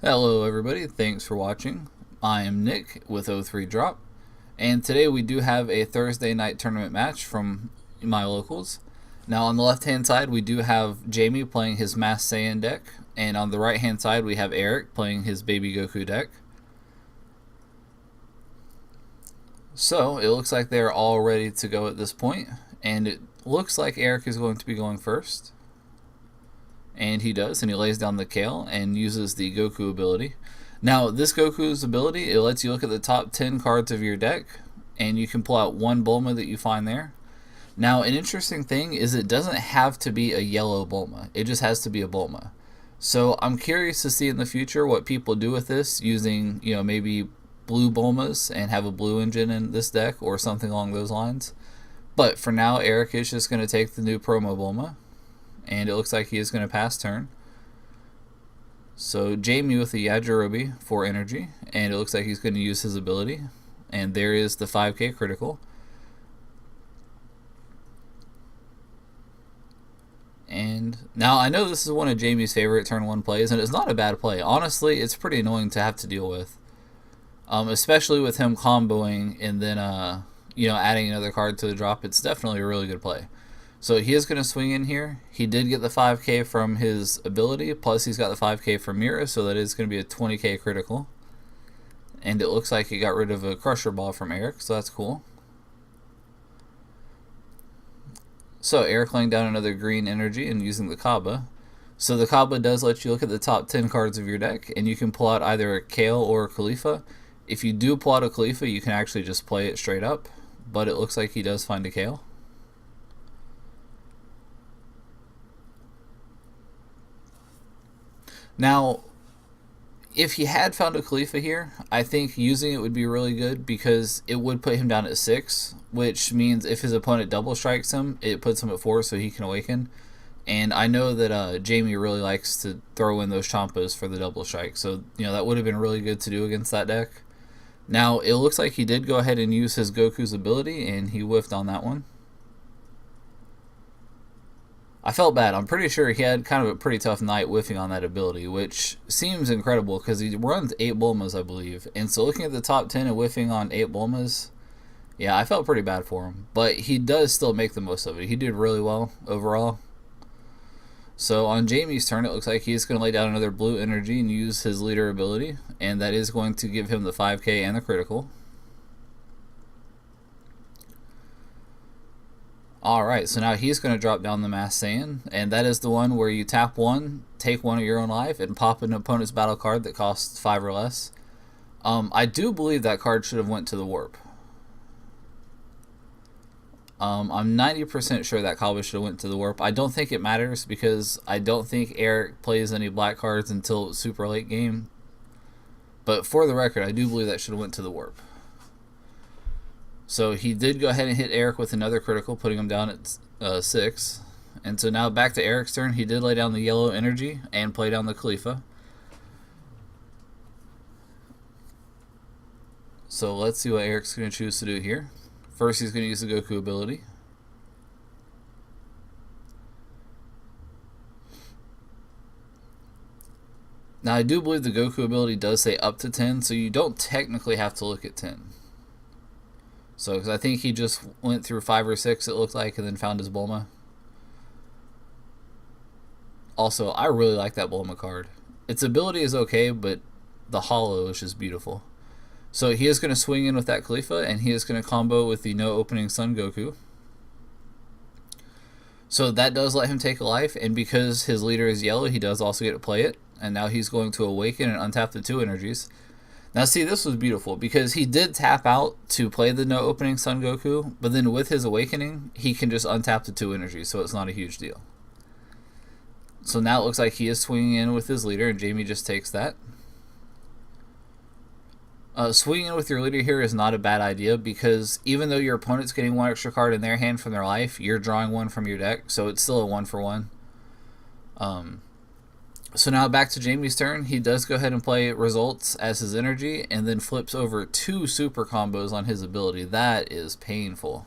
Hello everybody, thanks for watching. I am Nick with O3 Drop, and today we do have a Thursday night tournament match from my locals. Now on the left hand side we do have Jayme playing his Masked Saiyan deck, and on the right hand side we have Eric playing his Baby Goku deck. So it looks like they're all ready to go at this point, and it looks like Eric is going to be going first. And he does, and he lays down the Kale and uses the Goku ability. Now, this Goku's ability, it lets you look at the top 10 cards of your deck, and you can pull out one Bulma that you find there. Now, an interesting thing is it doesn't have to be a yellow Bulma. It just has to be a Bulma. So I'm curious to see in the future what people do with this, using, maybe blue Bulmas and have a blue engine in this deck or something along those lines. But for now, Eric is just going to take the new promo Bulma. And it looks like he is going to pass turn. So Jayme with the Yajirobe for energy, and it looks like he's going to use his ability. And there is the 5k critical. And now I know this is one of Jayme's favorite turn 1 plays, and it's not a bad play. Honestly, it's pretty annoying to have to deal with. Especially with him comboing and then adding another card to the drop. It's definitely a really good play. So he is going to swing in here. He did get the 5k from his ability, plus he's got the 5k from Mira, so that is going to be a 20k critical. And it looks like he got rid of a Crusher Ball from Eric, so that's cool. So Eric laying down another green energy and using the Kaba. So the Kaba does let you look at the top 10 cards of your deck, and you can pull out either a Kale or a Khalifa. If you do pull out a Khalifa, you can actually just play it straight up, but it looks like he does find a Kale. Now, if he had found a Khalifa here, I think using it would be really good because it would put him down at 6, which means if his opponent double strikes him, it puts him at 4 so he can awaken. And I know that Jayme really likes to throw in those Chompos for the double strike, so that would have been really good to do against that deck. Now, it looks like he did go ahead and use his Goku's ability, and he whiffed on that one. I felt bad. I'm pretty sure he had kind of a pretty tough night whiffing on that ability, which seems incredible because he runs 8 Bulmas, I believe. And so looking at the top 10 and whiffing on 8 Bulmas, yeah, I felt pretty bad for him. But he does still make the most of it. He did really well overall. So on Jayme's turn, it looks like he's going to lay down another blue energy and use his leader ability. And that is going to give him the 5k and the critical. Alright, so now he's going to drop down the Masked Saiyan, and that is the one where you tap 1, take 1 of your own life, and pop an opponent's battle card that costs 5 or less. I do believe that card should have went to the warp. I'm 90% sure that Kaba should have went to the warp. I don't think it matters because I don't think Eric plays any black cards until super late game. But for the record, I do believe that should have went to the warp. So he did go ahead and hit Eric with another critical, putting him down at 6. And so now back to Eric's turn. He did lay down the yellow energy and play down the Khalifa. So let's see what Eric's going to choose to do here. First, he's going to use the Goku ability. Now, I do believe the Goku ability does say up to 10, so you don't technically have to look at 10. So, because I think he just went through 5 or 6, it looked like, and then found his Bulma. Also, I really like that Bulma card. Its ability is okay, but the holo is just beautiful. So he is going to swing in with that Khalifa, and he is going to combo with the no opening Sun Goku. So that does let him take a life, and because his leader is yellow, he does also get to play it. And now he's going to awaken and untap the 2 energies. Now see, this was beautiful because he did tap out to play the no opening Sun Goku, but then with his awakening, he can just untap the 2 energies, so it's not a huge deal. So now it looks like he is swinging in with his leader, and Jayme just takes that. Swinging in with your leader here is not a bad idea because even though your opponent's getting 1 extra card in their hand from their life, you're drawing 1 from your deck, so it's still a 1-for-1. So now back to Jayme's turn. He does go ahead and play results as his energy and then flips over 2 super combos on his ability. That is painful.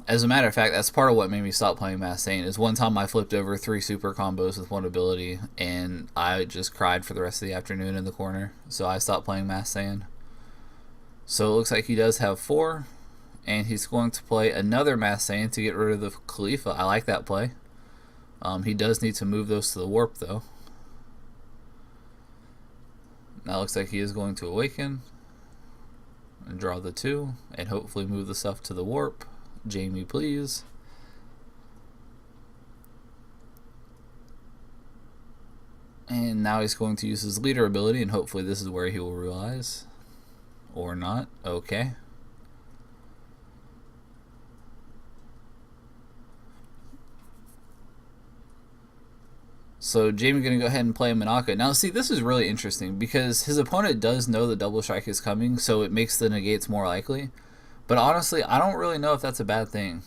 As a matter of fact, that's part of what made me stop playing Mass Saiyan. Is one time I flipped over 3 super combos with one ability, and I just cried for the rest of the afternoon in the corner. So I stopped playing Mass Saiyan. So it looks like he does have 4, and he's going to play another Mass Saiyan to get rid of the Khalifa. I like that play. He does need to move those to the warp, though. Now it looks like he is going to awaken and draw the 2, and hopefully move the stuff to the warp. Jayme, please. And now he's going to use his leader ability, and hopefully this is where he will realize. Or not. Okay. So Jayme going to go ahead and play Manaka. Now see, this is really interesting because his opponent does know the double strike is coming, so it makes the negates more likely. But honestly, I don't really know if that's a bad thing.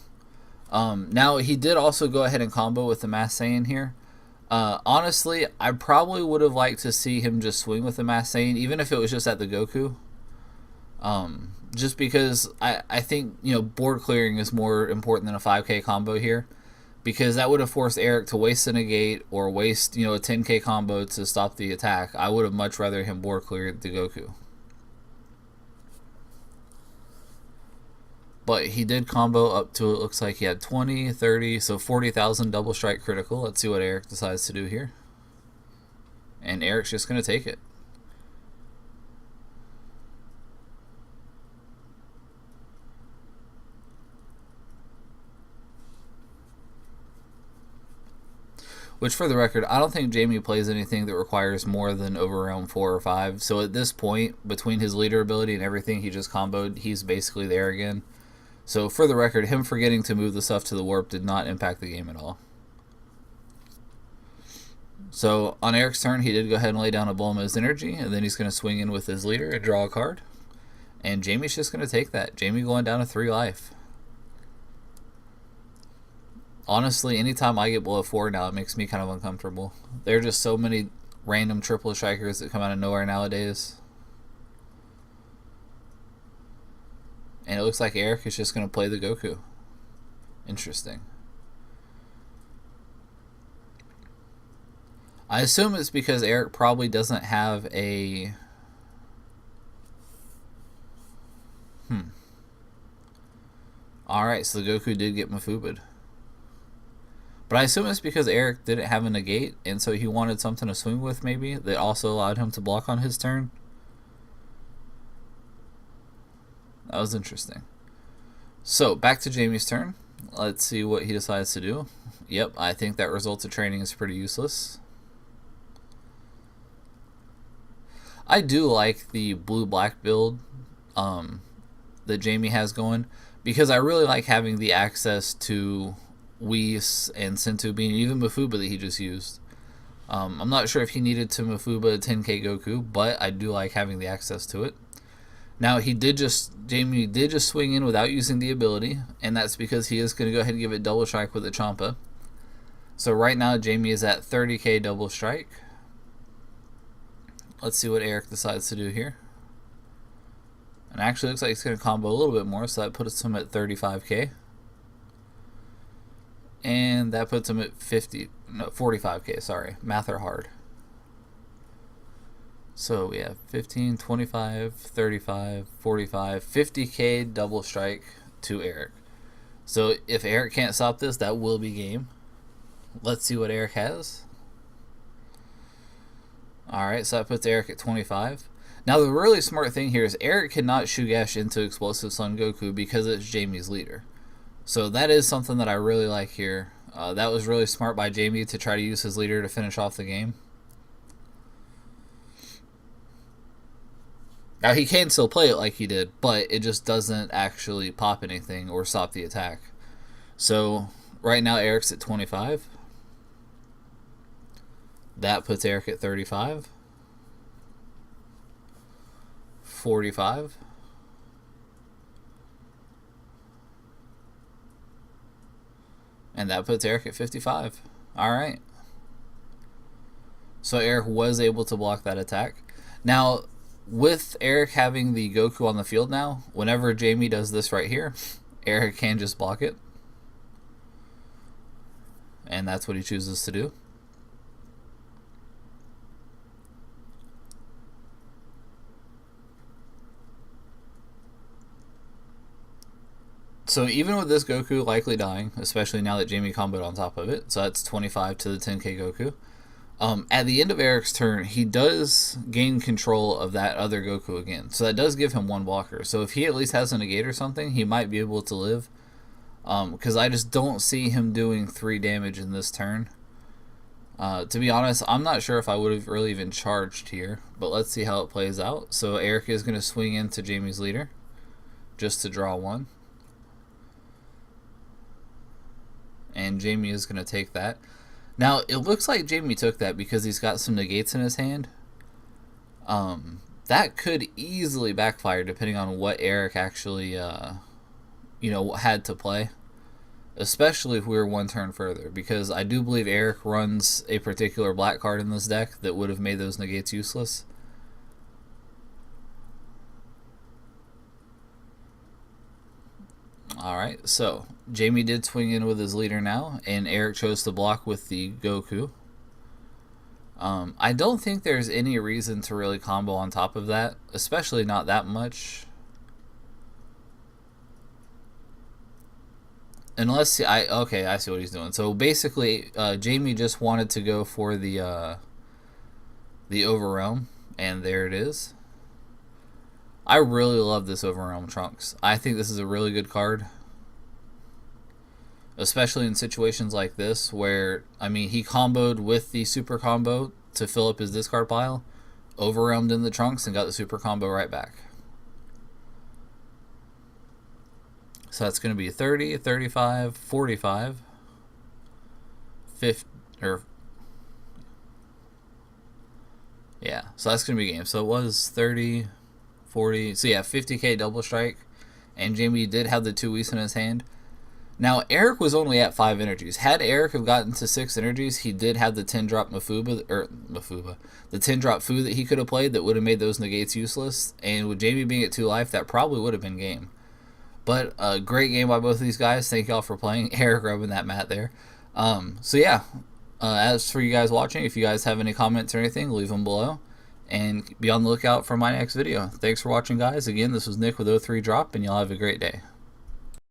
Now, he did also go ahead and combo with the Mass Saiyan here. Honestly, I probably would have liked to see him just swing with the Mass Saiyan, even if it was just at the Goku. Just because I think, board clearing is more important than a 5k combo here. Because that would have forced Eric to waste a negate or waste, a 10k combo to stop the attack. I would have much rather him board clear the Goku. But he did combo up to, it looks like he had 20, 30, so 40,000 double strike critical. Let's see what Eric decides to do here. And Eric's just going to take it. Which, for the record, I don't think Jayme plays anything that requires more than over round 4 or 5. So at this point, between his leader ability and everything he just comboed, he's basically there again. So, for the record, him forgetting to move the stuff to the warp did not impact the game at all. So, on Eric's turn, he did go ahead and lay down a Bulma's energy, and then he's going to swing in with his leader and draw a card. And Jayme's just going to take that. Jayme going down to 3 life. Honestly, anytime I get below 4 now, it makes me kind of uncomfortable. There are just so many random triple strikers that come out of nowhere nowadays. And it looks like Eric is just going to play the Goku. Interesting. I assume it's because Eric probably doesn't have a... Alright, so the Goku did get Mafuba'd. But I assume it's because Eric didn't have a negate, and so he wanted something to swing with, maybe, that also allowed him to block on his turn. That was interesting. So, back to Jayme's turn. Let's see what he decides to do. Yep, I think that results of training is pretty useless. I do like the blue-black build that Jayme has going, because I really like having the access to Whis and Sentoobin, and even Mafuba that he just used. I'm not sure if he needed to Mafuba 10k Goku, but I do like having the access to it. Now, Jayme did just swing in without using the ability, and that's because he is going to go ahead and give it double strike with the Champa. So right now, Jayme is at 30k double strike. Let's see what Eric decides to do here. And actually looks like he's going to combo a little bit more, so that puts him at 35k. And that puts him at 45k, sorry. Math are hard. So we have 15, 25, 35, 45, 50k double strike to Eric. So if Eric can't stop this, that will be game. Let's see what Eric has. Alright, so that puts Eric at 25. Now the really smart thing here is Eric cannot Shugesh into Explosive Son Goku because it's Jayme's leader. So that is something that I really like here. That was really smart by Jayme to try to use his leader to finish off the game. Now, he can still play it like he did, but it just doesn't actually pop anything or stop the attack. So, right now, Eric's at 25. That puts Eric at 35. 45. And that puts Eric at 55. Alright. So, Eric was able to block that attack. Now, with Eric having the Goku on the field now, whenever Jayme does this right here, Eric can just block it. And that's what he chooses to do. So even with this Goku likely dying, especially now that Jayme comboed on top of it, so that's 25 to the 10k Goku. At the end of Eric's turn, he does gain control of that other Goku again. So that does give him one blocker. So if he at least has a negate or something, he might be able to live. Because I just don't see him doing 3 damage in this turn. To be honest, I'm not sure if I would have really even charged here. But let's see how it plays out. So Eric is going to swing into Jayme's leader just to draw 1. And Jayme is going to take that. Now, it looks like Jayme took that because he's got some negates in his hand. That could easily backfire depending on what Eric actually, had to play. Especially if we were 1 turn further. Because I do believe Eric runs a particular black card in this deck that would have made those negates useless. Alright, so Jayme did swing in with his leader now, and Eric chose to block with the Goku. I don't think there's any reason to really combo on top of that, especially not that much. Unless, I see what he's doing. So basically, Jayme just wanted to go for the Overrealm, and there it is. I really love this Overrealm Trunks. I think this is a really good card. Especially in situations like this where, I mean, he comboed with the super combo to fill up his discard pile, overwhelmed in the Trunks, and got the super combo right back. So that's going to be 30, 35, 45, 50, yeah, so that's going to be a game. So it was 30, 40, so yeah, 50k double strike, and Jayme did have the 2 Whis in his hand. Now, Eric was only at 5 energies. Had Eric have gotten to 6 energies, he did have the 10-drop the 10-drop Fu that he could have played that would have made those negates useless, and with Jayme being at 2 life, that probably would have been game. But a great game by both of these guys. Thank y'all for playing. Eric rubbing that mat there. So yeah, as for you guys watching, if you guys have any comments or anything, leave them below. And be on the lookout for my next video. Thanks for watching, guys. Again, this was Nick with O3 Drop, and y'all have a great day.